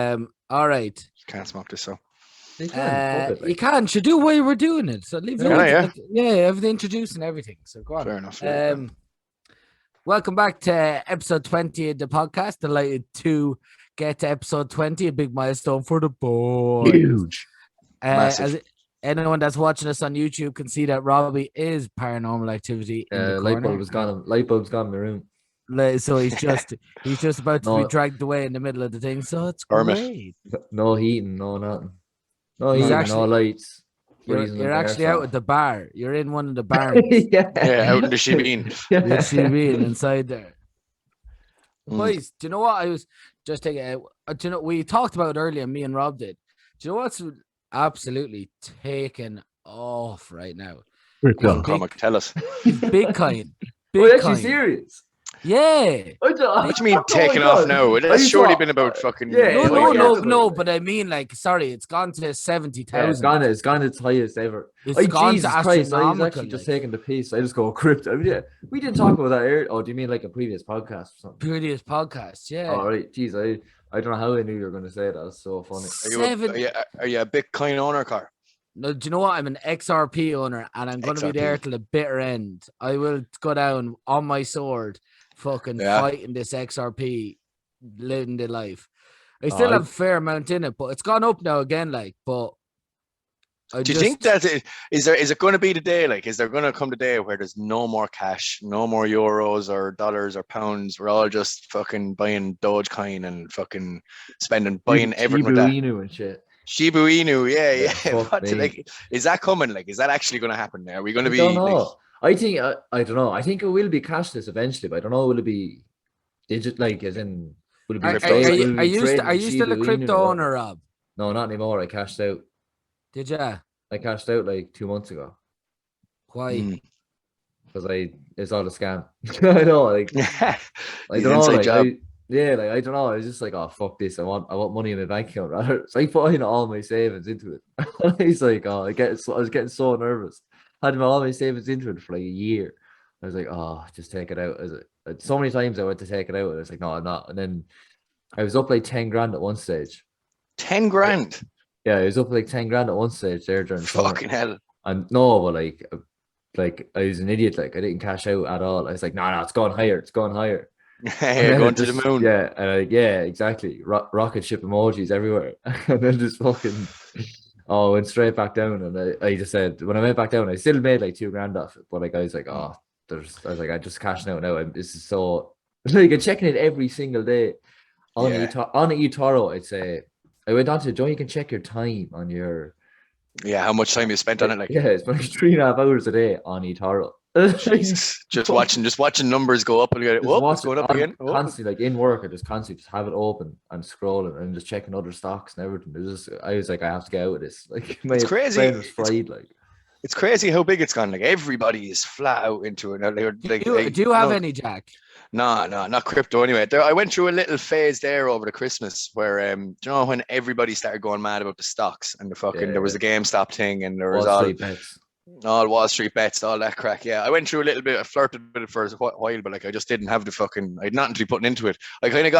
All right. You can't smoke this, so. You can. Should do why we're doing it. So leave the introducing everything. So go on. Fair enough. Welcome back to episode 20 of the podcast. Delighted to get to episode 20, a big milestone for the boys. Huge. Massive. Anyone that's watching us on YouTube can see that Robbie is paranormal activity in the corner. Light bulb's gone in the room. So he's just about to be dragged away in the middle of the thing. So it's great. No heating, no nothing. No He's heating, actually- no lights. You're actually out at the bar. You're in one of the bars. Out in the shebeen. The shebeen inside there. Boys, do you know what? I was just thinking. Do you know we talked about it earlier? Me and Rob did. Do you know what's absolutely taken off right now? Cormac, tell us. Bitcoin. Actually serious? Yeah. What do you mean taking off now? It's surely been about fucking. No. But I mean, sorry, it's gone to 70,000. Yeah, it's gone its highest ever. It's gone Jesus to Christ! I was astronomical. actually just taking the piece. I just go crypto. We didn't talk about that earlier. Oh, do you mean like a previous podcast or something? Previous podcast, yeah. All right, jeez, I don't know how I knew you were going to say that. That's so funny. Are you a Bitcoin owner, Car? No, do you know what? I'm an XRP owner, and I'm going to be there till the bitter end. I will go down on my sword, fighting this XRP, living the life. I still have a fair amount in it, but it's gone up now again. Do you think that is it going to be the day? Is there going to come the day where there's no more cash, no more euros or dollars or pounds? We're all just fucking buying Dogecoin and fucking buying everything with that. Shiba Inu and shit. Shiba Inu, yeah. Is that coming? Is that actually going to happen? Are we going to be? I don't know. I don't know. I think it will be cashless eventually, but I don't know. Will it be digital? As in, will it be? Are you still a crypto owner, Rob? No, not anymore. I cashed out. Did ya? I cashed out 2 months ago. Why? Because it's all a scam. I know. I don't know. Job. I don't know. I was just oh fuck this. I want money in my bank account rather. So I put in all my savings into it. He's I was getting so nervous. Had all my savings into it for a year. I was oh, just take it out. So many times I went to take it out. And I was no, I'm not. And then I was up 10 grand at one stage. 10 grand. Yeah, I was up 10 grand at one stage there during fucking hell. And no, but I was an idiot. I didn't cash out at all. I was no, it's going higher. It's going higher. You're going to the moon. Yeah, yeah, exactly. Rocket ship emojis everywhere. And then just fucking went straight back down. And I just said when I went back down, I still made 2 grand off it. But I was I just cashed out now. This is so I'm checking it every single day on eToro. I'd say I went on to Joe. You can check your time on your how much time you spent on it. It's about 3.5 hours a day on eToro. just watching numbers go up and go, it's going up again. Constantly, in work, I just constantly have it open and scrolling and just checking other stocks and everything. I was I have to get out of this. It's crazy. Brain was fried. It's crazy how big it's gone. Everybody is flat out into it. Do you have any, Jack? No, not crypto anyway. I went through a little phase there over the Christmas where do you know when everybody started going mad about the stocks and there was the GameStop thing and there was all Wall Street bets, all that crack. Yeah, I went through a little bit. I flirted with it for a while, but I just didn't have I had nothing to be putting into it. I kind of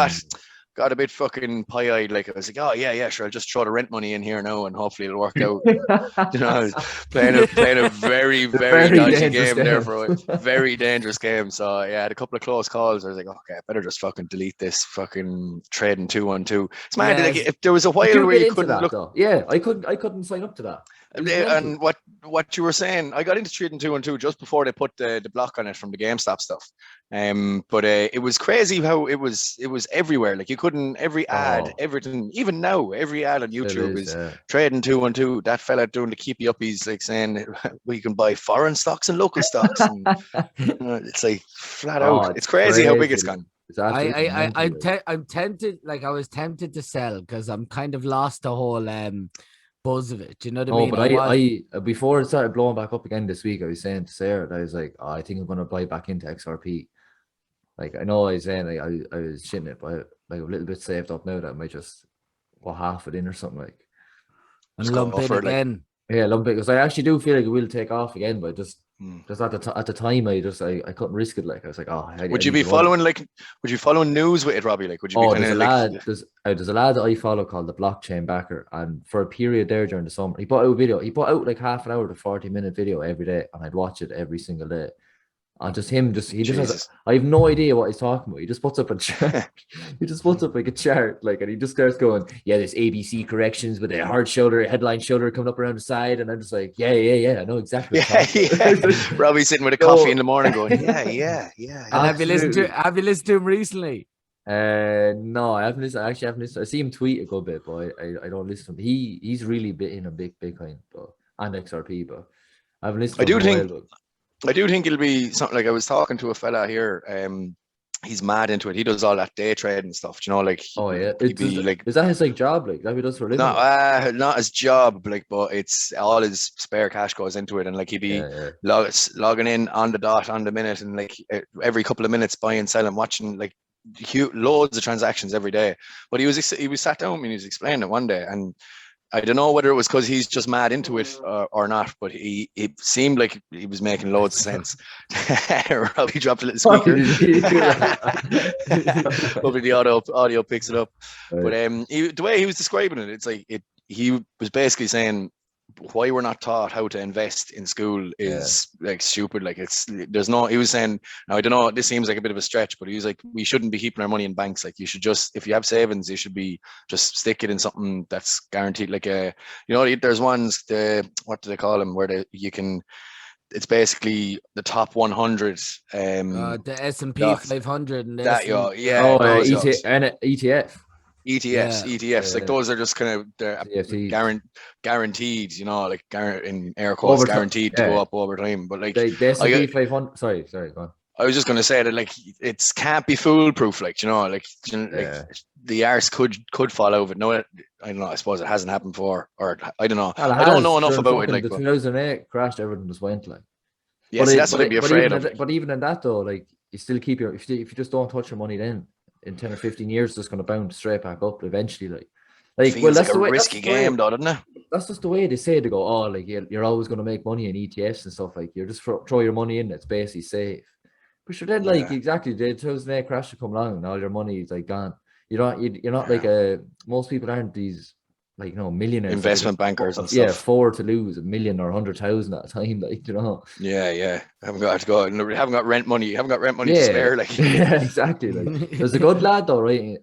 got a bit fucking pie-eyed. I was oh yeah, sure. I'll just throw the rent money in here now, and hopefully it'll work out. I was playing a very, very dodgy game there for a very dangerous game. So I had a couple of close calls. I was okay, I better just fucking delete this fucking trading 2-1-2. It's mad. If there was a while where you couldn't look. Though. Yeah, I couldn't sign up to that. And what you were saying, I got into trading 2-1-2 just before they put the block on it from the GameStop stuff. But it was crazy how it was everywhere. You couldn't every ad, everything. Even now, every ad on YouTube is trading 2-1-2. That fella doing the keepy up. He's saying we can buy foreign stocks and local stocks. And, it's flat out. It's crazy how big it's gone. I'm tempted. I was tempted to sell because I'm kind of lost the whole buzz of it. Do you know what I mean? But I before it started blowing back up again this week, I was saying to Sarah that I was I think I'm going to buy back into XRP. I know I was saying I was shitting it, but a little bit saved up now that I might just put half it in or something and lump it again. Yeah, lump it because I actually do feel it will take off again, but Just at the time, I couldn't risk it. Like I was like, would you be following news with it, Robbie? Like, would you be kind there's of a like? lad, there's a lad that I follow called the Blockchain Backer, and for a period there during the summer, he put out a video. He put out like half an hour to 40-minute video every day, and I'd watch it every single day. And he just has. I have no idea what he's talking about. He just puts up a chart. He just puts up like a chart, like, and he just starts going, "Yeah, there's ABC corrections with a hard shoulder, headline shoulder coming up around the side," and I'm just like, "Yeah, I know exactly." Yeah. Robbie sitting with a coffee in the morning, going, "Yeah." And have you listened to him recently? No, I haven't listened. I actually haven't listened. I see him tweet a good bit, but I don't listen to him. He's really in a big Bitcoin, but and XRP, but I haven't listened. I do think it'll be something. Like, I was talking to a fella here. He's mad into it. He does all that day trading stuff. You know, like, is that his like job? Like, that he does for a living? Not his job, like, but it's all his spare cash goes into it, and like he'd be logging in on the dot, on the minute, and like every couple of minutes buying, selling, watching like loads of transactions every day. But he was sat down and he was explaining it one day, and I don't know whether it was because he's just mad into it or not, but it seemed like he was making loads of sense. Robbie dropped a little speaker. Hopefully the audio picks it up. Right. But the way he was describing it, it's like he was basically saying why we're not taught how to invest in school is like stupid. Like, he was saying, now I don't know, this seems like a bit of a stretch, but he was like, we shouldn't be keeping our money in banks. Like, you should just, if you have savings, you should be just stick it in something that's guaranteed. Like, there's ones, what do they call them, where it's basically the top 100. The S&P 500 and ETF. ETFs, like those are just kind of, they're guaranteed, like in air quotes, guaranteed to go up over time. But like the S&P 500, sorry, go on. I was just going to say that, like, it can't be foolproof, like, like the arse could fall over. No, I don't know. I suppose it hasn't happened before, or I don't know. I don't know enough about it. Like, the 2008 crash, everything just went like. Yeah, that's what I'd be afraid of. But even in that though, like, you still keep if you just don't touch your money, then in 10 or 15 years, it's going to bounce straight back up eventually. Like well, that's a risky game, though, doesn't it? That's just the way they say. They go, like, you're always going to make money in ETFs and stuff. Like, you just throw your money in, it's basically safe. But sure, then, like, exactly, the 2008 crash to come along and all your money is like gone. You're not like most people aren't these, like, millionaires, investment bankers and stuff. Afford to lose $1 million or 100,000 at a time, like, Yeah. Haven't got rent money. Haven't got rent money to spare, like. Yeah, exactly. Like, there's a good lad though, right?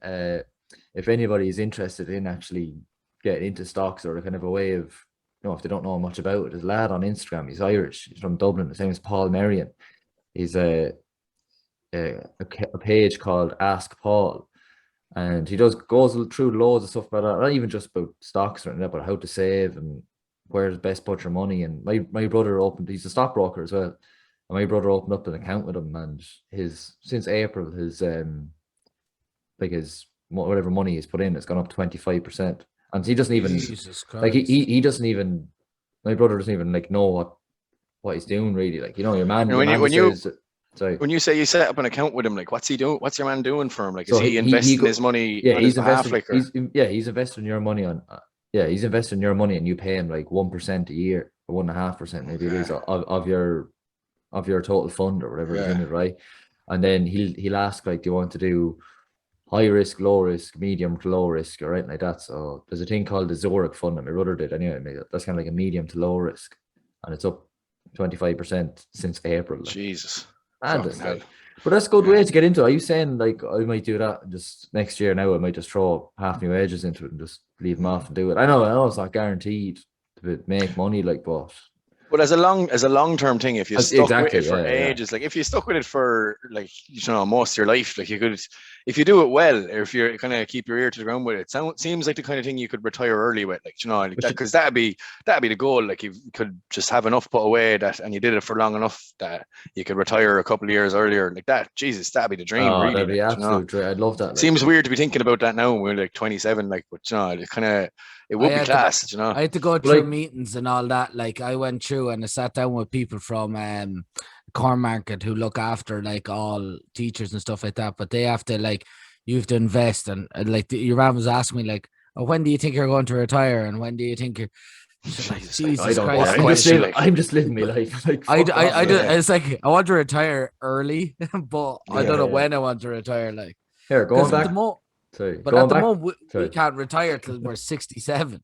If anybody is interested in actually getting into stocks, or a kind of a way of, if they don't know much about it, there's a lad on Instagram. He's Irish. He's from Dublin. His name is Paul Merrion. He's a page called Ask Paul. And he goes through loads of stuff about that, not even just about stocks or anything, but how to save and where's best put your money. And my brother he's a stockbroker as well. And my brother opened up an account with him, and since April, his whatever money he's put in, it's gone up 25%. And he doesn't even, like, he doesn't even, my brother doesn't even like know what he's doing really. Like, your man, when you say you set up an account with him, like, what's he doing? What's your man doing for him? Like, is he investing his money? Yeah, he's investing. He's investing your money on. He's investing your money, and you pay him like 1% a year, or 1.5%, maybe it is, of your total fund or whatever it's in it, right? And then he'll ask, like, do you want to do high risk, low risk, medium to low risk, or anything like that? So there's a thing called the Zurich fund that my brother did anyway. That's kind of like a medium to low risk, and it's up 25% since April. Like. Jesus. But that's a good way to get into it. Are you saying, like, I might do that just next year now? I might just throw half my wages into it and just leave them off and do it. I know it's not guaranteed to make money, like, but as a long-term thing, if you stuck with it for ages, like, if you stuck with it for, like, most of your life, like, you could, if you do it well, or if you kind of keep your ear to the ground with it, seems like the kind of thing you could retire early with, like, because that'd be the goal. Like, you could just have enough put away and you did it for long enough that you could retire a couple of years earlier, like that. Jesus, that'd be the dream. Really, that'd be absolute dream. I'd love that. Like, seems weird to be thinking about that now when we're like 27, like, but it kind of. It would be class, I had to go through meetings and all that. Like, I went through and I sat down with people from Cormac who look after, like, all teachers and stuff like that. But they have to, like, you have to invest. And like, your man was asking me, like, oh, when do you think you're going to retire? And when do you think you're... Jesus I Christ! I'm just living my life. Like, it's like I want to retire early, but I don't know when I want to retire. Like, here, going back. But at the moment, we can't retire till we're 67.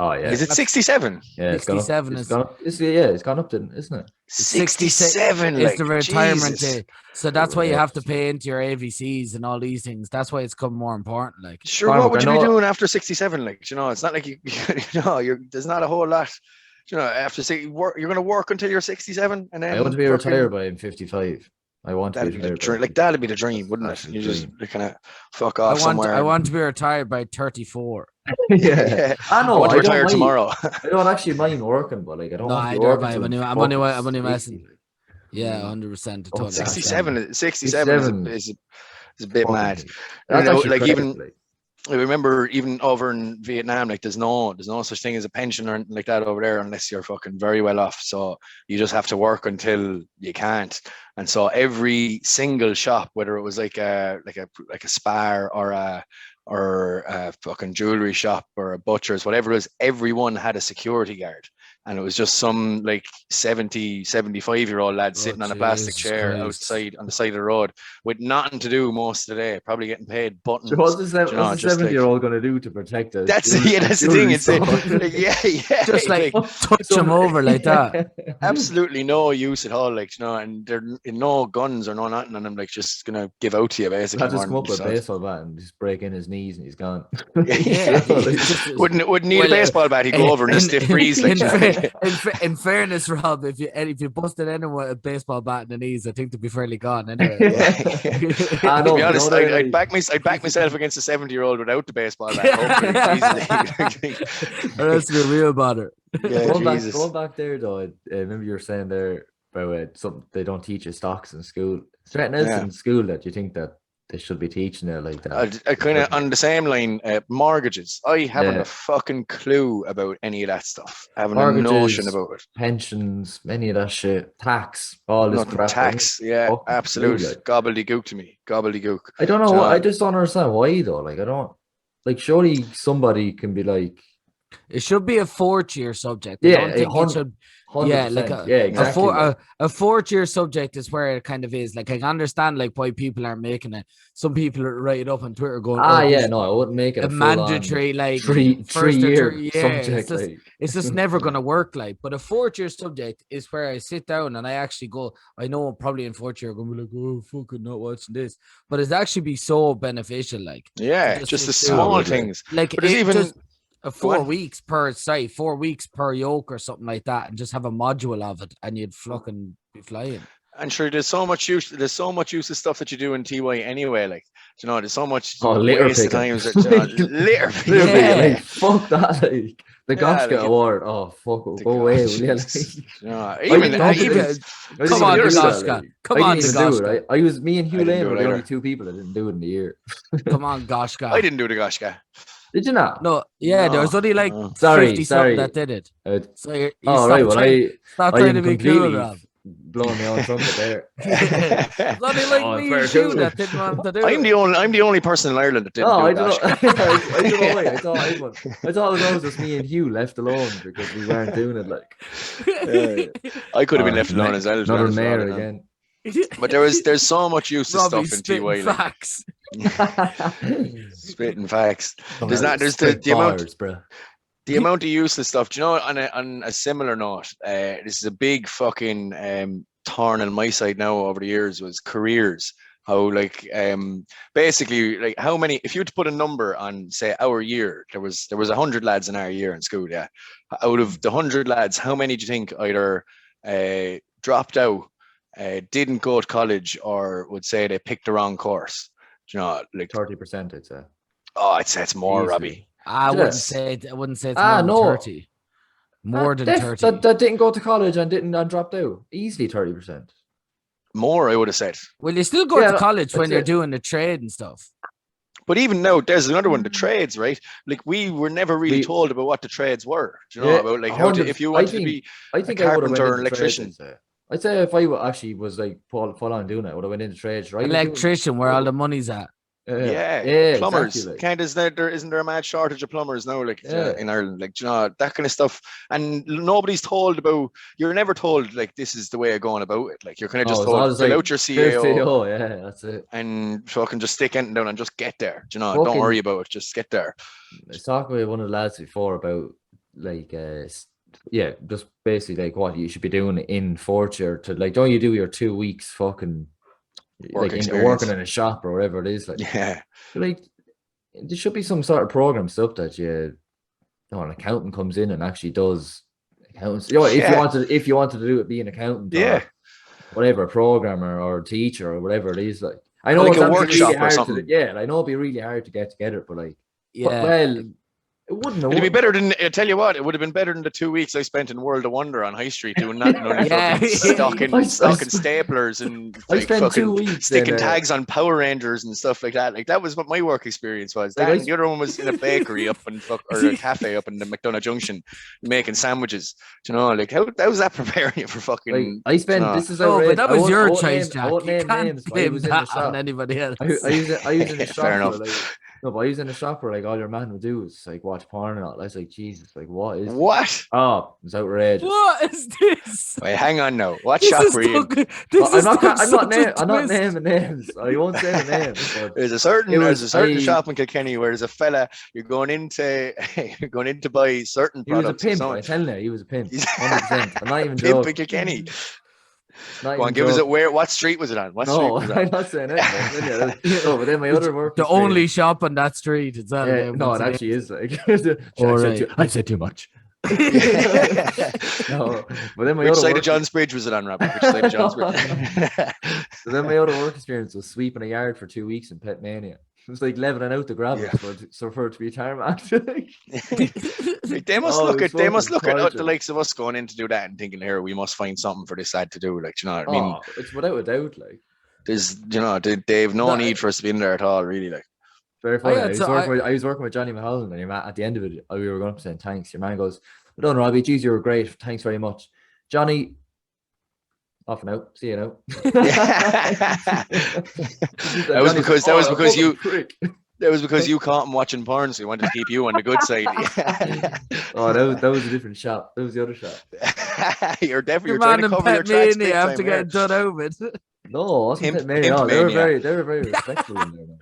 Oh yeah, is it 67? Yeah, 67 it's gone up to, isn't it? 67 is the retirement Jesus. day. So that's why you have to pay into your AVCs and all these things. That's why it's become more important. Like, sure, what would you be doing after 67? Like, it's not like there's not a whole lot. After you're going to work until you're 67, and then I want to be retired by 55. I want to be retired. Like that'd be the dream, wouldn't it? You just kind of fuck off somewhere. I want to be retired by 34. Yeah, I know. I want to retire tomorrow. I don't actually mind working, but like I don't. No, I don't mind. I'm only messing. Yeah, 100%. 67 is a bit mad. Like even. I remember even over in Vietnam, like there's no such thing as a pension or anything like that over there unless you're fucking very well off. So you just have to work until you can't. And so every single shop, whether it was like a Spar or a fucking jewelry shop or a butcher's, whatever it was, everyone had a security guard. And it was just some like 75-year-old lad sitting on a plastic chair outside on the side of the road with nothing to do most of the day, probably getting paid buttons. So what's the 70-year-old going to do to protect us? That's the thing. It's just like touch him over like that. Absolutely no use at all, like, and there are no guns or no nothing, and I'm like just gonna give out to you basically. I just come up with a baseball bat and just break in his knees and he's gone. Wouldn't need a baseball bat. He'd go over in a stiff breeze like. In fairness, Rob, if you busted anyone with a baseball bat in the knees, I think they'd be fairly gone anyway. To be honest, I'd back myself against a 70-year-old without the baseball bat. Or else be real bother. Going back there though, I remember you were saying there about something they don't teach you stocks in school. Is there anything else in school that you think that they should be teaching it like that? I kind of on the same line, mortgages. I haven't a fucking clue about any of that stuff. I haven't a notion about it. Pensions, any of that shit, tax, all this crap. Tax, absolute gobbledygook to me. Gobbledygook. I don't know. I just don't understand why though. Like I don't. Like surely somebody can be like. It should be a fourth-year subject. Yeah, I don't think it should. 100%. Yeah, like exactly. A fourth-year subject is where it kind of is. Like I can understand like why people aren't making it. Some people write it up on Twitter going, I wouldn't make it a mandatory like three-year subject. It's just never gonna work. Like, but a fourth-year subject is where I sit down and I actually go. I know probably in fourth year I'm gonna be like, oh fucking not watching this, but it's actually be so beneficial. Like, just the small things. Like, but even. Just, 4 weeks per site, 4 weeks per yoke or something like that, and just have a module of it, and you'd fucking be flying. And sure, there's so much use of stuff that you do in TY anyway. Like, there's so much waste of times that litter picking. Like, fuck that. Like the Goshka Award. Oh fuck, go away. Will you? Come on, Goshka. Come on, Goshka. I was me and Hugh Lane were the only two people that didn't do it in the year. Come on, Goshka. I didn't do the Goshka. Did you not? No, there was only like 50 something that did it. So you stop trying to be cool, Rob. Blowing my own trumpet there. It's only like me and you that didn't want to do it. I'm the only person in Ireland that didn't do it. I don't know why. I thought it was always just me and Hugh left alone because we weren't doing it. Like I could have been left alone as well. Another mayor again. But there's so much use of stuff in TY. Facts. Spitting facts. There's the amount of useless stuff. Do you know, on a similar note, this is a big fucking thorn on my side now over the years, was careers. How basically like how many, if you were to put a number on say our year, there was 100 lads in our year in school, out of the 100 lads, how many do you think either dropped out, didn't go to college, or would say they picked the wrong course? Do you know, like 30%, I'd say. Oh, I'd say it's more, Robbie. I wouldn't say it's more than 30. More than 30. That didn't go to college and dropped out. Easily 30%. More, I would have said. Well, you still go to college when you're doing the trade and stuff. But even now, there's another one, the trades, right? Like we were never really told about what the trades were. Do you know about like how if you wanted to be a carpenter or an electrician? I'd say if I actually was like full on doing it, I would have went into trades, right? Electrician, where all the money's at. plumbers. Exactly, like. Can't isn't there a mad shortage of plumbers now? Like in Ireland, like that kind of stuff. And nobody's told about. You're never told like this is the way of going about it. Like you're kind of just told fill out your CAO. Yeah, that's it. And fucking just stick anything down and just get there. Don't worry about it. Just get there. I was talking with one of the lads before about like just basically like what you should be doing in fourth year to like don't you do your 2 weeks fucking working in a shop or whatever it is like like there should be some sort of program stuff that an accountant comes in and actually does accountants. If you wanted to do it, be an accountant or whatever, programmer or teacher or whatever it is like. I know like it's a workshop really or something. I know it'd be really hard to get together, but like it wouldn't. It'd be better than I tell you what. It would have been better than the 2 weeks I spent in World of Wonder on High Street doing nothing, only stocking staplers and like fucking sticking tags on Power Rangers and stuff like that. Like that was what my work experience was. The other one was in a bakery up in or a cafe up in the McDonough Junction making sandwiches. Like how was that preparing you for fucking? Like, I spent this is but that was your choice, Jack. I won't name names. I was in the shop. On anybody else. I was in the shop. Fair enough. No, but I was in the shop where like all your man would do is like watch porn and all. I was like, Jesus, like what is what? Oh, it's outrageous. What is this? Wait, hang on now. What shop were you in? I'm not naming names. I won't say the names. There's a certain shop in Kilkenny where there's a fella you're going in to buy certain products. He was a pimp. I'm telling you, he was a pimp. 100%. I'm not even joking. Pimp in Kilkenny. Go on, give us it. What street was it on? What street was it on? I'm not saying it. But then my other work. The only shop on that street. It's no, it actually is. Like, I said too much. No, but then which side of John's Bridge was it on, Robbie? Which side of John's Bridge? So then my other work experience was sweeping a yard for 2 weeks in Pet Mania. It was like leveling out the gravel for it to be tarmac. They must look at the likes of us going in to do that and thinking, here we must find something for this lad to do. Like, you know what I mean? It's without a doubt. Like, there's, they've no need for us to be in there at all, really. Like, very funny. I was working with Johnny Mulholland, and your man, at the end of it, we were going to say thanks. Your man goes, "Well done, Robbie. Geez, you were great. Thanks very much, Johnny." Off and out. See you now. That was because you caught him watching porn, so he wanted to keep you on the good side. That was a different shop. That was the other shop. You're trying to cover your tracks. You have to get done over it. No, it wasn't Pimp Mania. They were very respectful in there, man.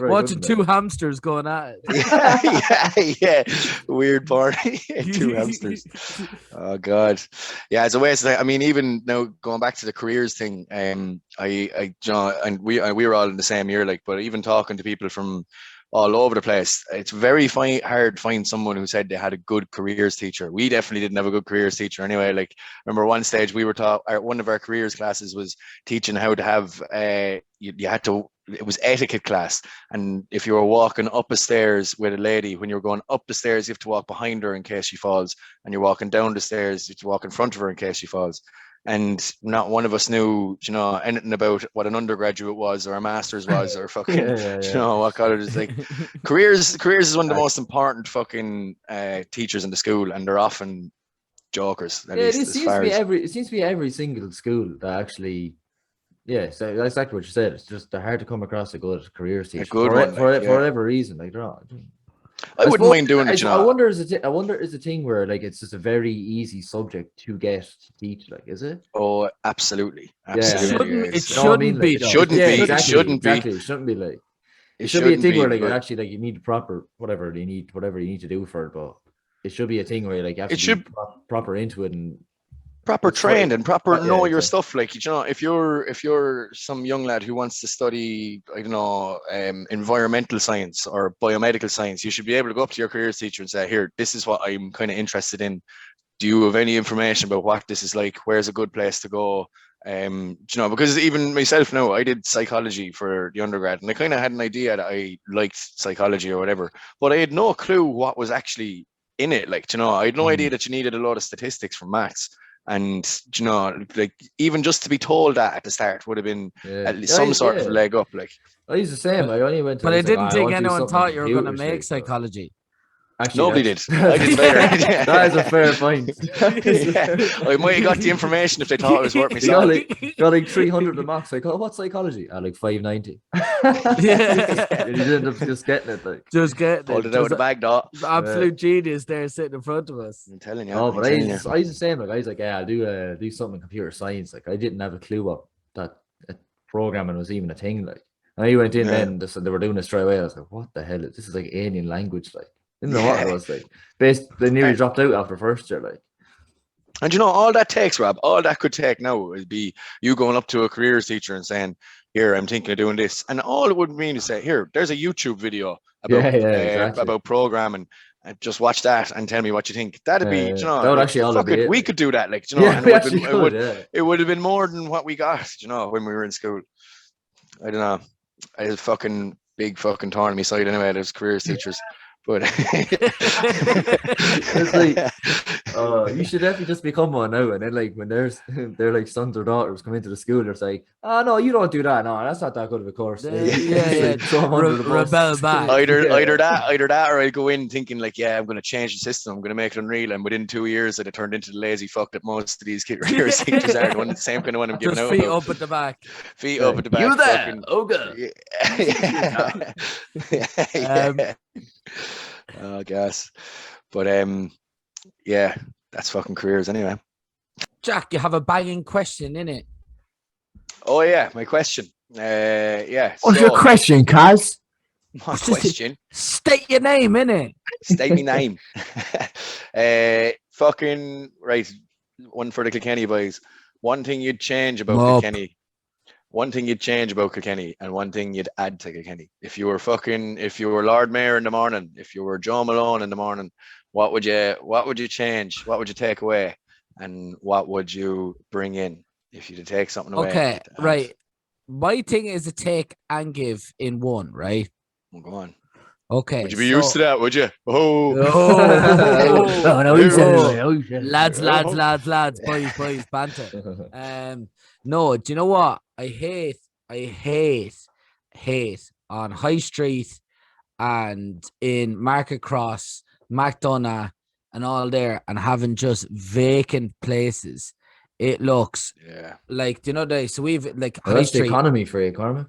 Watching two hamsters going at it. yeah. Weird party. 2 hamsters. Oh God. Yeah, it's a waste. I mean, even now going back to the careers thing, we were all in the same year, like, but even talking to people from all over the place, it's very hard to find someone who said they had a good careers teacher. We definitely didn't have a good careers teacher anyway. Like, remember one stage we were taught, one of our careers classes was teaching how to have it was etiquette class, and if you were walking up a stairs with a lady, when you're going up the stairs you have to walk behind her in case she falls, and you're walking down the stairs you have to walk in front of her in case she falls. And not one of us knew, anything about what an undergraduate was or a master's was or fucking, what college is like. Careers is one of the most important fucking teachers in the school, and they're often jokers. It seems to be every single school that actually. Yeah, so that's exactly what you said. It's just they're hard to come across a good careers teacher for whatever reason. Like, I wouldn't mind doing it. I wonder is a thing where like it's just a very easy subject to get to teach. Like, is it? Oh, absolutely. It shouldn't be. It shouldn't be. It shouldn't be like. It should be a thing where like actually like you need whatever you need to do for it, but it should be a thing where like you have to be proper into it and. Proper trained and proper know your stuff. Like, if you're some young lad who wants to study, I don't know, environmental science or biomedical science, you should be able to go up to your careers teacher and say, here, this is what I'm kind of interested in. Do you have any information about what this is like? Where's a good place to go? Because even myself now, I did psychology for the undergrad, and I kind of had an idea that I liked psychology or whatever, but I had no clue what was actually in it. Like, I had no idea that you needed a lot of statistics for maths. And like, even just to be told that at the start would have been at least some sort of leg up. Like, I was the same. I only went to. But I didn't think anyone thought you were going to make psychology. Actually, Nobody did. I did better. That is a fair point. I might have got the information if they thought it was worth me. Got like 300 the max. Like, oh, what's psychology? Like 590. Yeah. You ended up just getting it. Like, just getting pulled it out of the bag, dog. Absolute genius there sitting in front of us. I'm telling you. Oh, but I was the same. Like, I was like, yeah, I'll do something in computer science. Like, I didn't have a clue what that programming was even a thing. Like, and I went in then, they were doing it straight away. I was like, what the hell? This is like alien language. Like, didn't know what it was. Like, they nearly dropped out after first year. Like, and you know, all that takes, Rob, all that could take now would be you going up to a careers teacher and saying, here, I'm thinking of doing this. And all it would mean is say, here, there's a YouTube video about programming. And just watch that and tell me what you think. That'd be, you know, that would actually all be we could do that, like, you know, and it would have been more than what we got, you know, when we were in school. I don't know. I had a fucking big fucking thorn on my side anyway. There's careers teachers. But it's like, you should definitely just become one now. And then, like, when their like sons or daughters come into the school, they're like, "Oh no, you don't do that. No, that's not that good of a course." Rebel back. Either that, or I go in thinking like, "Yeah, I'm going to change the system. I'm going to make it unreal." And within 2 years, it turned into the lazy fuck that most of these careers teachers are. The same kind of one I'm giving out. Feet up at the back. Feet up at the back. You there? Okay. I guess, but yeah, that's fucking careers anyway. Jack, you have a banging question in it. Oh yeah, my question. Yeah. What's your question, Kaz? My question. State your name, innit? State me name. Fucking right. One for the Kilkenny boys. One thing you'd change about Kilkenny. One thing you'd change about Kilkenny, and one thing you'd add to Kilkenny. If you were Lord Mayor in the morning, if you were Joe Malone in the morning, what would you change? What would you take away? And what would you bring in if you to take something away? Okay, right. My thing is a take and give in one, right? Well, go on. Okay. Would you be used to that, would you? Lads, boys, banter. No, do you know what? I hate on High Street and in Market Cross, McDonough and all there, and having just vacant places. It looks like, do you know, so we've like High Street. The economy for you, Cormac.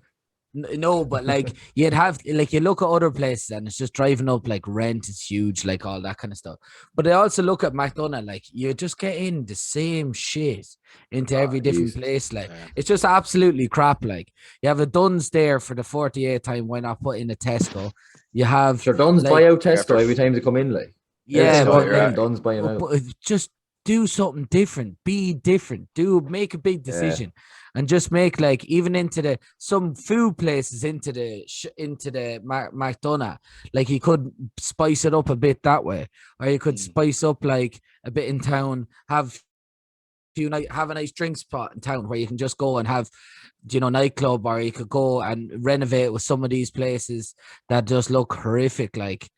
No, but like you'd have, like, you look at other places and it's just driving up, like rent is huge, like all that kind of stuff. But I also look at McDonough, like you just get in the same shit into every different place. Like it's just absolutely crap. Like you have a Dunn's there for the 48th time. Why not put in a Tesco? You have Dunn's buy out Tesco every time they come in. Like Dunn's buying out. But just do something different. Be different. Make a big decision. And just make, like, even into some food places into the McDonough, like you could spice it up a bit that way, or you could spice up like a bit in town, have a nice drink spot in town where you can just go and have, you know, nightclub, or you could go and renovate with some of these places that just look horrific, like.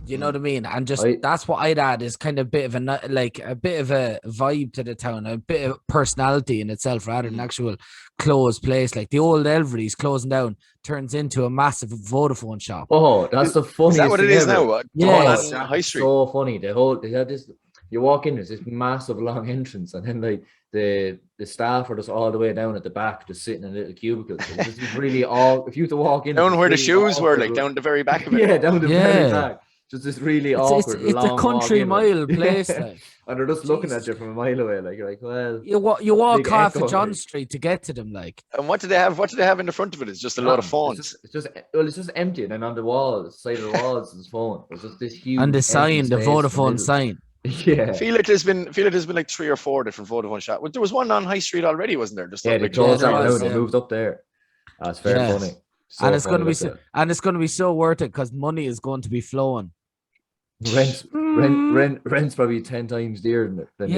You know what I mean? And just that's what I'd add, is kind of a bit of a vibe to the town, a bit of personality in itself, rather than actual closed place. Like the old Elvery's closing down turns into a massive Vodafone shop. Oh, that's the funniest. Is that what it is now? Yeah, that's High Street. So funny. They have this. You walk in, there's this massive long entrance, and then like the staff are just all the way down at the back, just sitting in little cubicles. It's just really if you have to walk in down where the shoes were, like down the very back of it. Yeah, down the very back. Just this really awkward. It's a country mile place, like. And they're just looking at you from a mile away, like you're like, well, you walk half of John Street to get to them, like. And what do they have? What do they have in the front of it? It's just a lot of phones. It's just empty, and then on the walls, side of the walls, is phone. It's just this huge. And the sign, the Vodafone sign. Yeah. I feel like there's been like 3 or 4 different Vodafone shops. Well, there was one on High Street already, wasn't there? Just they closed down. They moved up there. That's very funny. And it's going to be so worth it, because money is going to be flowing. Rent's probably 10 times dearer than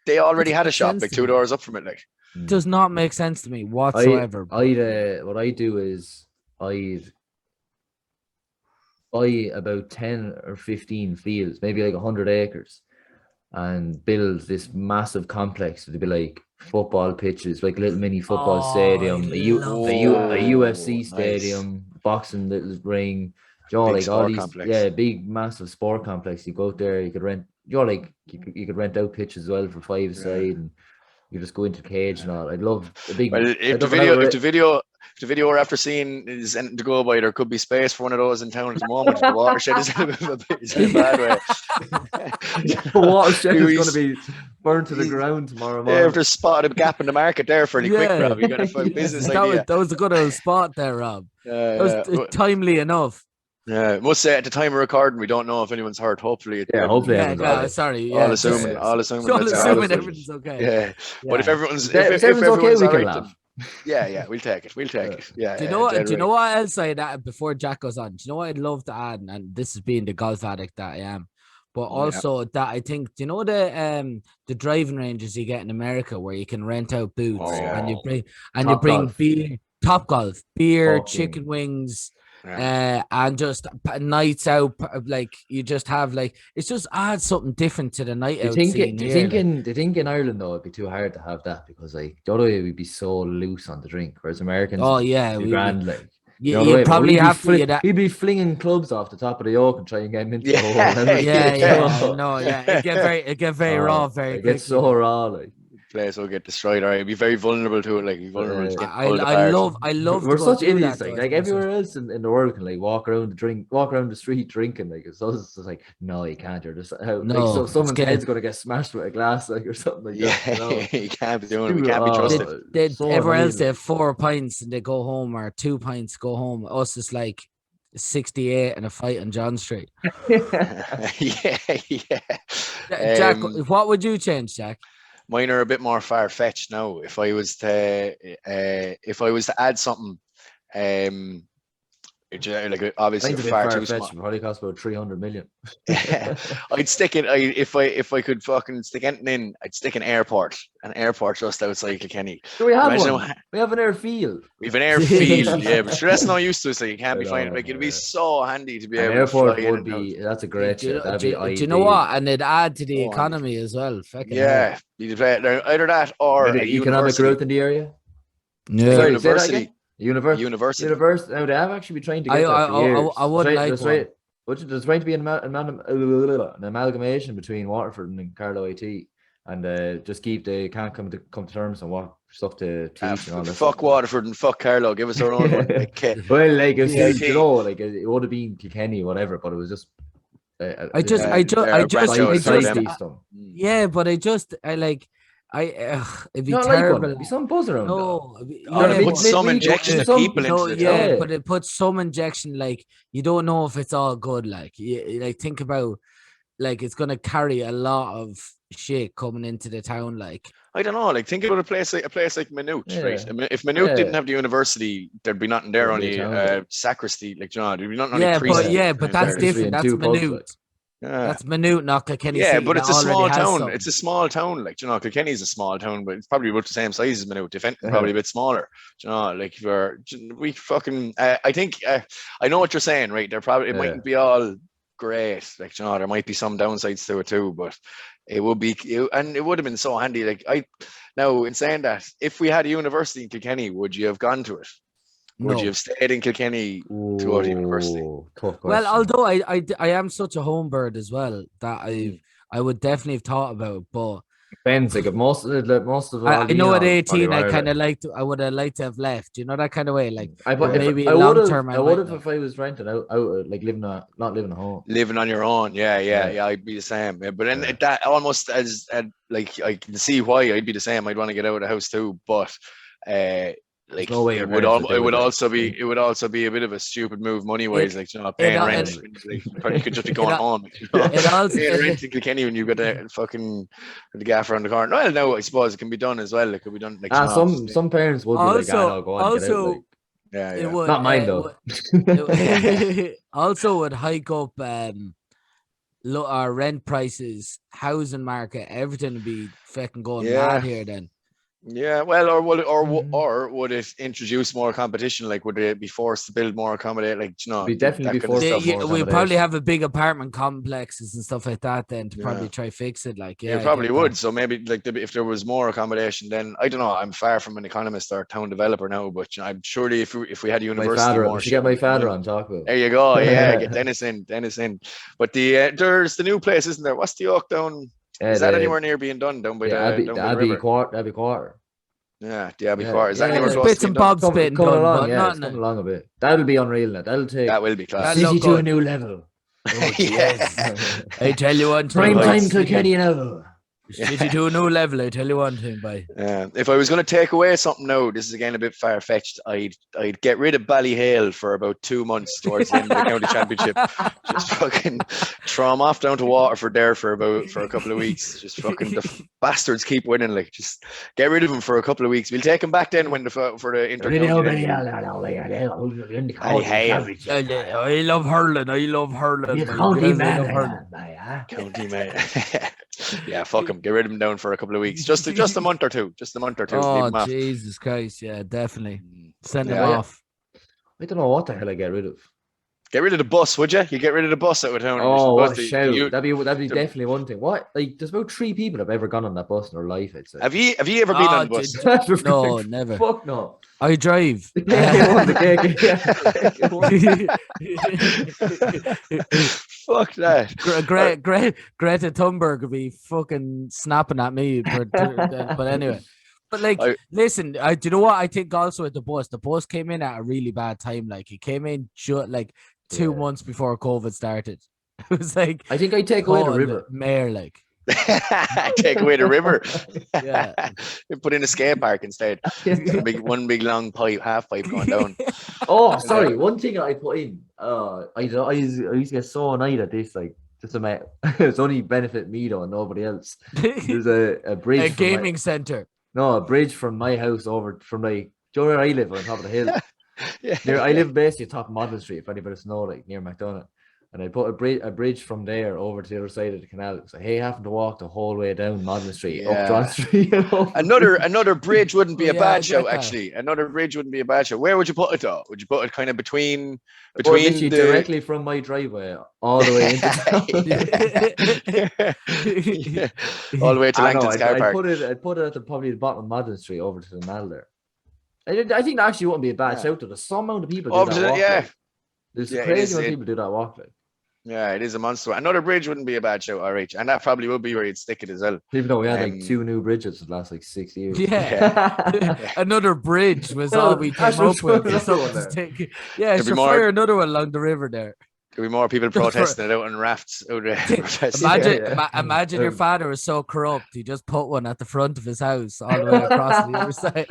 they already had a shop like 2 doors up from it. Like, does not make sense to me whatsoever. What I do is I'd buy about 10 or 15 fields, maybe like 100 acres, and build this massive complex. It'd be like football pitches, like little mini football stadium, a UFC stadium, boxing little ring. like all these, big massive sport complex. You go out there, you could rent. Like you could rent out pitches as well for 5 aside, and you just go into the cage and all. I'd love a big. Well, if the video we're after seeing is anything to go by, there could be space for one of those in town at the moment. The Watershed is in a bad way. The Watershed is going to be burned to the ground tomorrow morning. Yeah, if there's spotted a gap in the market there fairly quick, Rob, you got a business idea. That was a good old spot there, Rob. That was timely enough. Yeah, I must say at the time of recording, we don't know if anyone's hurt. Hopefully, hopefully, sorry. All assuming everything's okay. Yeah, but if everyone's okay, we can laugh. Yeah, we'll take it. Yeah. Do you know what else I'd add before Jack goes on? Do you know what I'd love to add? And this is being the golf addict that I am, but also that I think, do you know the driving ranges you get in America where you can rent out booths and you bring beer, Topgolf, beer, chicken wings. And just nights out, like you just have it's just adds something different to the night out scene. Do you think in Ireland though it'd be too hard to have that because the other way we'd be so loose on the drink, whereas Americans grand you probably have to. He'd be flinging clubs off the top of the yoke and trying to get him into the hole. It get very raw very quickly. It gets so raw place will get destroyed. All right, be very vulnerable to it. Like, be vulnerable to getting pulled apart. I love. We're such idiots. Like everywhere else in the world can walk around the street drinking. Like it's just like, no, you can't. You're just so someone's head's gonna get smashed with a glass or something like that. You can't be doing it. We can't be trusted. Everywhere else they have 4 pints and they go home, or 2 pints go home. Us is like 68 and a fight on John Street. Jack, what would you change, Jack? Mine are a bit more far-fetched now. If I was to add something, obviously far too small. Probably cost about 300 million. I'd stick it. If I could fucking stick anything in, I'd stick an airport just outside Kilkenny. Do we have one? We have an airfield. We have an airfield, but sure, that's no use to us. So you can't be finding. Like, it'd be so handy to be able. Airport to fly would be. That's a great. Do you know what? And it'd add to the economy as well. Yeah, either that or you can have a growth in the area. Yeah, sorry, university. University. Now they have actually been trying to get that for years. I would like one. There's trying to be an amalgamation between Waterford and Carlow IT, and just they can't come to terms on what stuff to teach and all that. Fuck Waterford and fuck Carlow. Give us our own one. Well, it would have been Kilkenny, whatever, but it was just. It'd be terrible. It'd be some buzz around. It puts some injection of people into the but it puts some injection. Like, you don't know if it's all good. Like, think about, like, it's gonna carry a lot of shit coming into the town. Like, I don't know. Like, think about a place like Maynooth, right? If Maynooth didn't have the university, there'd be nothing there. Only sacristy, like, there'd be nothing. But that's different. That's Maynooth. That's Maynooth, not Kilkenny. Yeah, but it's a small town. It's a small town. Like, Kilkenny's a small town, but it's probably about the same size as Maynooth. If anything, probably a bit smaller. Like, we fucking. I think I know what you're saying, right? It mightn't be all great. Like, there might be some downsides to it too, but it would be, and it would have been so handy. Like, now in saying that, if we had a university in Kilkenny, would you have gone to it? Would you have stayed in Kilkenny to go to university? Well, although I am such a home bird as well that I would definitely have thought about it, but depends. Like, most of I know at 18 I would have liked to have left. You know, that kind of way. Like, maybe long term. I would have if I was renting out like not living at home. Living on your own, yeah. I'd be the same. Yeah, but then that almost as like, I can see why I'd be the same. I'd want to get out of the house too, but like, no way it would also be a bit of a stupid move money wise, like, paying rent. You could just be going home. Paying rent in Kilkenny when you've got the gaffer on the corner. Well, no, I suppose it can be done as well. It could be done. Like, some parents would be like, go on, get out, like. Would, not mine though. Also would hike up our rent prices, housing market, everything would be fucking going mad here then. Yeah, well, or would it introduce more competition? Like, would it be forced to build more accommodate? Like, Be definitely be forced. We probably have a big apartment complexes and stuff like that. Then to probably try fix it. Like, you probably would. So maybe like if there was more accommodation, then I don't know. I'm far from an economist or town developer now, but I'm surely if we had university more, we should get my father on talk about. There you go. Yeah, get Dennis in. But there's the new place, isn't there? What's the Oak down? Is that anywhere near being done down by the Abbey Quarter? Yeah, the Abbey Quarter. Is that anywhere close? Bits and bobs been done, along, it's coming along a bit. That'll be unreal. That will be class. City to a new level. Oh, yes. I tell you one thing. Prime time Kilkenny now. City to a new level, I tell you one thing, bye. If I was going to take away something now, this is again a bit far-fetched, I'd get rid of Ballyhale for about 2 months towards the end of the county championship. Just fucking throw them off down to Waterford there for a couple of weeks. Just fucking the bastards keep winning. Like, just get rid of them for a couple of weeks. We'll take them back then for the inter-county. I love hurling. County man. Yeah, fuck them. Get rid of them down for a couple of weeks. Just a month or two. Oh, Jesus Christ. Yeah, definitely. Send them off. I don't know what the hell I get rid of. Get rid of the bus, would you? You get rid of the bus out of town. Oh, what a shout. That'd be definitely one thing. What? Like, there's about 3 people have ever gone on that bus in their life, I'd say. Have you ever been on the bus? No, never. Fuck no. I drive. Fuck that. Greta Thunberg would be fucking snapping at me. But anyway. But like, listen, do you know what? I think also at the bus came in at a really bad time. Like, it came in like 2 months before COVID started. It was like, I think I take away the river. Mayor, like. Take away the river. Yeah. Put in a skate park instead. One big long half pipe going down. Oh, sorry. One thing I put in. I used to get so annoyed at this. Like, it's only benefit me though, and nobody else. There's a bridge. A gaming center. No, a bridge from my house over from like, do you know where I live on top of the hill? I live basically top of Model Street, if anybody's know, like near McDonagh. And I put a bridge from there over to the other side of the canal. So hey, having to walk the whole way down Model Street, up John Street. You know? Another bridge wouldn't be a bad show, actually. Another bridge wouldn't be a bad show. Where would you put it though? Would you put it kind of between directly from my driveway all the way into all the way to Langton's car park. I'd put it at probably the bottom of Model Street over to the canal there. I think that actually wouldn't be a bad shout. There's some amount of people do that walk. There's crazy amount of people do that walk. Like. Yeah, it is a monster. Another bridge wouldn't be a bad show, RH, and that probably would be where you'd stick it as well. Even though we had like 2 new bridges in the last like 6 years. Yeah. Another bridge was all we came up with. Fire another one along the river there. There'll be more people protesting it out on rafts. Imagine your father was so corrupt, he just put one at the front of his house all the way across the other side.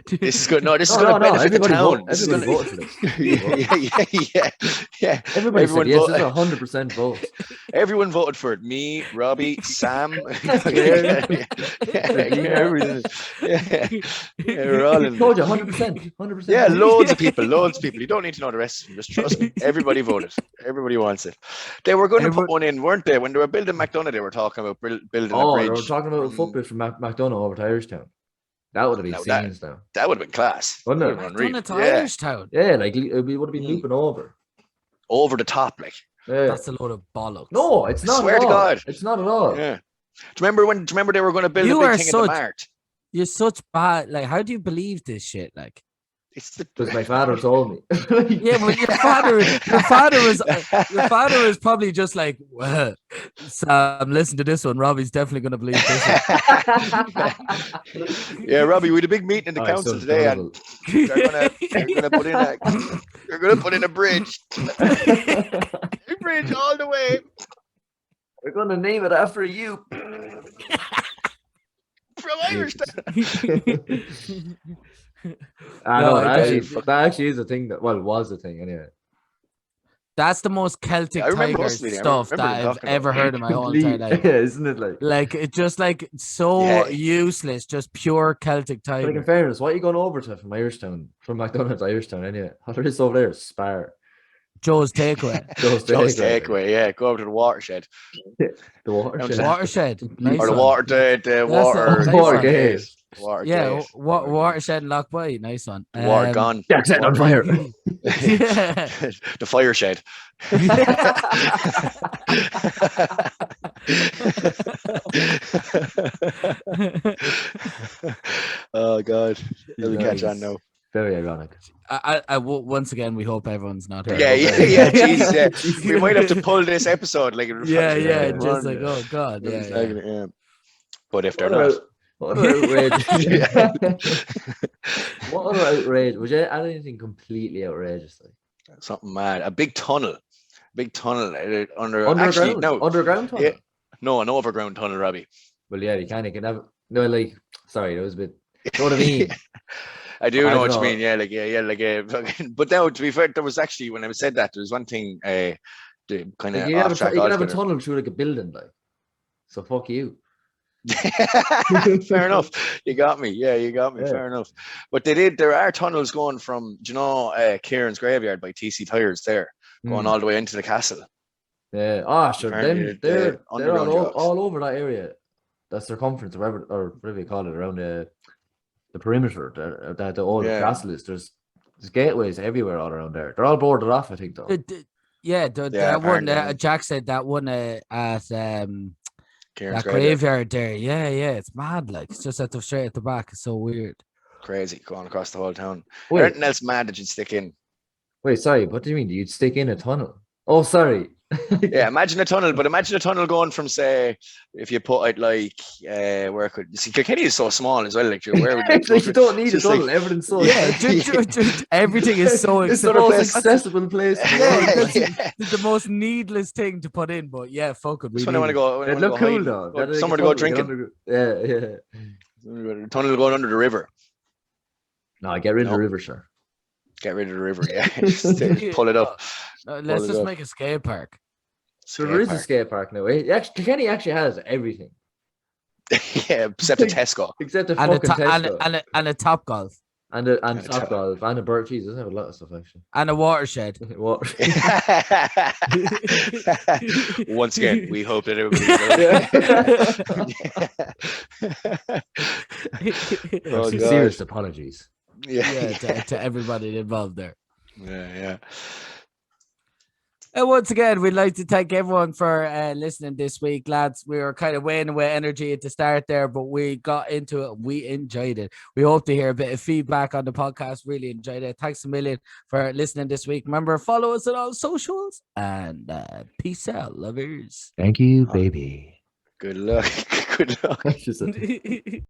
This is good. No, this is going to benefit the town. Everybody voted for this. Yeah. Everybody said yes, it's 100% vote. Everyone voted for it. Me, Robbie, Sam. We're all in. Told you 100%. Yeah, loads of people. You don't need to know the rest of them. Just trust me. Everybody voted. Everybody wants it. They were going to put one in, weren't they? When they were building McDonagh, they were talking about building a bridge. They were talking about a footbridge from McDonagh over to Irishtown. That would have been scenes now. That would have been class. Wouldn't it? McDonagh to Irishtown. Yeah, like it would have been looping over. Over the top, like. Yeah. That's a load of bollocks. No, it's not. I swear to God. It's not at all. Yeah. Do you remember they were going to build a big thing in the Mart? You're such bad. Like, how do you believe this shit? Like. Because my father told me. Yeah, but your father was probably just like, well, Sam, listen to this one. Robbie's definitely going to believe this one. Yeah, Robbie, we had a big meeting in the council today, and they're going to put in a bridge. A bridge all the way. We're going to name it after you. From Irishtown. That actually is a thing was a thing anyway. That's the most Celtic Tiger stuff that I've ever heard in my whole entire life. Yeah, isn't it like it's just like so useless, just pure Celtic Tiger. But like in fairness, what are you going over to from Irishtown, from McDonagh to Irishtown anyway? What is over there? Spar. Joe's Takeaway. Joe's Takeaway. Yeah, go over to the Watershed. The Watershed. Watershed. Nice Or the one. water, the water, nice Watergate. Yeah, Watershed and Lockboy. Nice one. Water gone. Jack set on fire. The fire shed. Oh God, let me catch on now. Very ironic. Once again, we hope everyone's not here. Yeah. Jeez, yeah. We might have to pull this episode like. Just like, oh God, yeah. But if they're not. What other outrage? What other outrage? Was there anything completely outrageous? Like something mad. A big tunnel under underground. Actually, no, underground tunnel. Yeah, no, an overground tunnel, Robbie. Well, yeah, you can have no, like. Sorry, that was a bit. You know what I mean? I do know what you mean. Yeah, but now, to be fair, there was actually when I said that there was one thing. The kind of you can have a tunnel through like a building, like. So fuck you. Fair enough. You got me. Yeah, you got me. Yeah. Fair enough. But there are tunnels going from, Kieran's graveyard by TC Tires there, going all the way into the castle. Yeah. Sure. They're all over that area. That circumference, or whatever you call it, around the perimeter that the old castle is. There's gateways everywhere all around there. They're all boarded off, I think, though. That one. Jack said that one at Kieran's that graveyard there. Yeah, it's mad. Like it's just straight at the back. It's so weird. Crazy going across the whole town. Anything else mad that you'd stick in? Wait, sorry. What do you mean? You'd stick in a tunnel? Oh, sorry. Yeah, imagine a tunnel going from, say, if you put it like where could you see Kilkenny is so small as well, like where would you don't need a tunnel, everything's so everything is so it's the most accessible place. The most needless thing to put in, but yeah, fuck it. That's when I want to go. It look cool though. Somewhere to go drinking. Yeah. Tunnel going under the river. No, get rid of the river, sure. Get rid of the river, yeah. Pull it up. Let's just make a skate park. So there is a skate park now. Kilkenny actually has everything. Yeah, except a Tesco. Except a fucking Tesco. And a Top Golf. And a Top Golf. And a Bird Cheese. Doesn't have a lot of stuff, actually. And a Watershed. Once again, we hope that everybody knows. Serious apologies. To everybody involved there. Yeah. And once again, we'd like to thank everyone for listening this week, lads. We were kind of weighing away energy at the start there, but we got into it. We enjoyed it. We hope to hear a bit of feedback on the podcast. Really enjoyed it. Thanks a million for listening this week. Remember, follow us on all socials and peace out, lovers. Thank you, baby. Good luck.